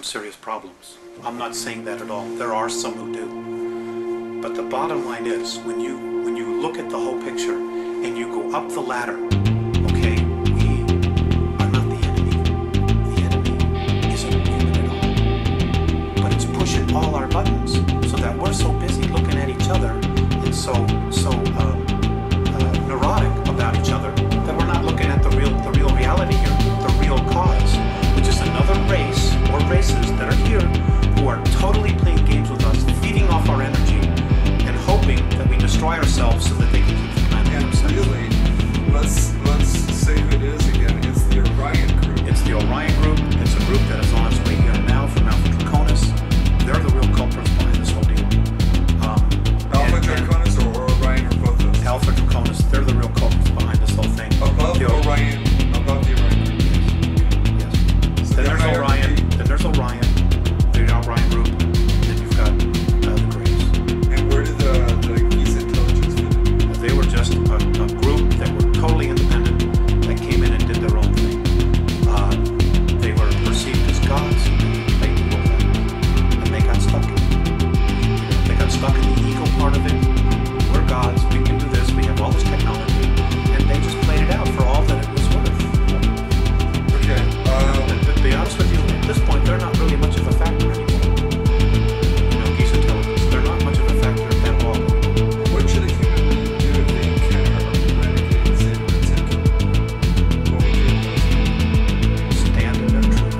serious problems. I'm not saying that at all. There are some who do. But the bottom line is, when you look at the whole picture and you go up the ladder, okay, we are not the enemy. The enemy isn't human at all. But it's pushing all our buttons so that we're so busy looking at each other and so neurotic about each other that we're not looking at the real reality here, the real cause, which is another race or races that are here who are totally playing games with us, feeding off our energy and hoping that we destroy ourselves so that they can keep the planet themselves. Really, let's say who it is again. It's the Orion group. It's the Orion group. It's a group that is on its way here now from Alpha Draconis. They're the real culprits behind this whole deal. Alpha Draconis or Orion or both of those? Alpha Draconis, they're the real culprits behind this whole thing. Above the Orion group. Yes. So then there's Orion. Then there's Orion. The Orion group. Then you've got the Greys. And where did the Geese Intelligence fit in? They were just a group that were totally independent, that came in and did their own thing. They were perceived as gods, and they played the role, and they got stuck. They got stuck in the ego part of it. We're gods, we can do this, we have all this technology, and they just played it out for all that it was worth. Okay. To be honest with you, at this point, they're not really much of a factor anymore. You know, Geese Intelligence, they're not much of a factor at all. What should a human do if they encounter a renegade San Francisco? What would you do? Stand in their truth.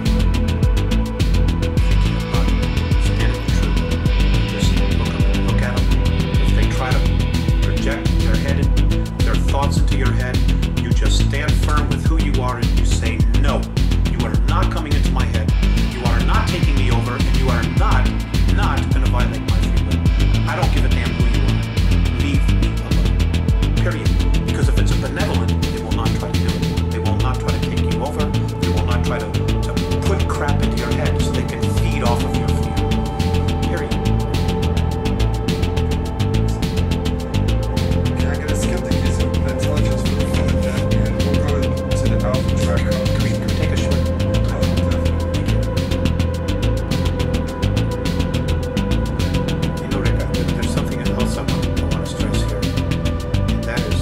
Stand in their truth. Just look at them. If they try to project their thoughts into your head, you just stand firm with who you are and you say, no, you are not coming into my head. You are not taking me over, and you are not going to violate my free will. I don't give a damn who you are. Leave me alone. Period. Because if it's a benevolent, they will not try to do it. They will not try to take you over. They will not try to put crap into your head so they can feed off of your fear. Period. Okay, I'm going to skip the Geese Intelligence for the moment then, and we'll go to the Alpha Tracker. Can we take a short? You know, Rick, there's something else I want to stress here, and that is,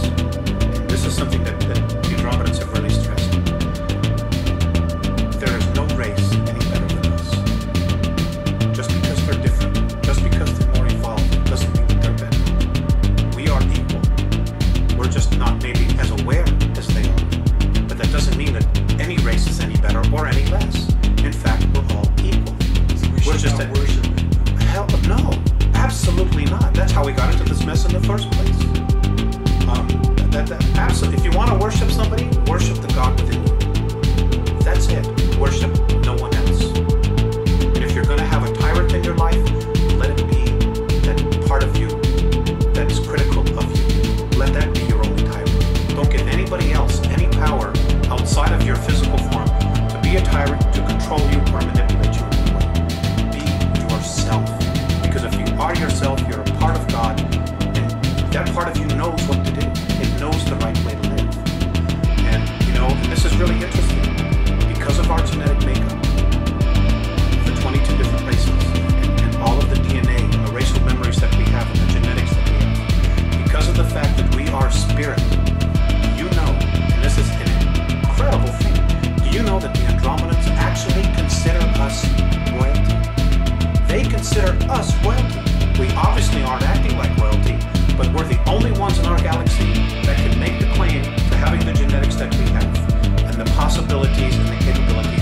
and this is something that the Andromedans have really stressed. There is no race any better than us. Just because they're different, just because they're more evolved, doesn't mean that they're better. We are equal. We're just not maybe as aware as they are. But that doesn't mean that any race is any better or any less. In fact, we're all equal. So we We're should just not worship it. Hell no, absolutely not. That's how we got into this mess in the first place. Absolutely. If you want to worship somebody, worship the God within you. That's it. Worship no one else. And if you're going to have a tyrant in your life, let it be that part of you that is critical of you. Let that be your only tyrant. Don't give anybody else any power outside of your physical form to be a tyrant, to control you, or manipulate you in any way. Be yourself. Because if you are yourself, you're a part of God, and that part of you knows what to do. It knows the right way to live. And, you know, this is really interesting. Because of our genetic makeup, the 22 different races, and all of the DNA and the racial memories that we have and the genetics that we have, because of the fact that we are spirit, you know, and this is an incredible thing, do you know that the Andromedans actually consider us royalty? They consider us royalty. We obviously aren't acting like royalty, but we're the only ones in our galaxy that can make the claim to having the genetics that we have, and the possibilities and the capabilities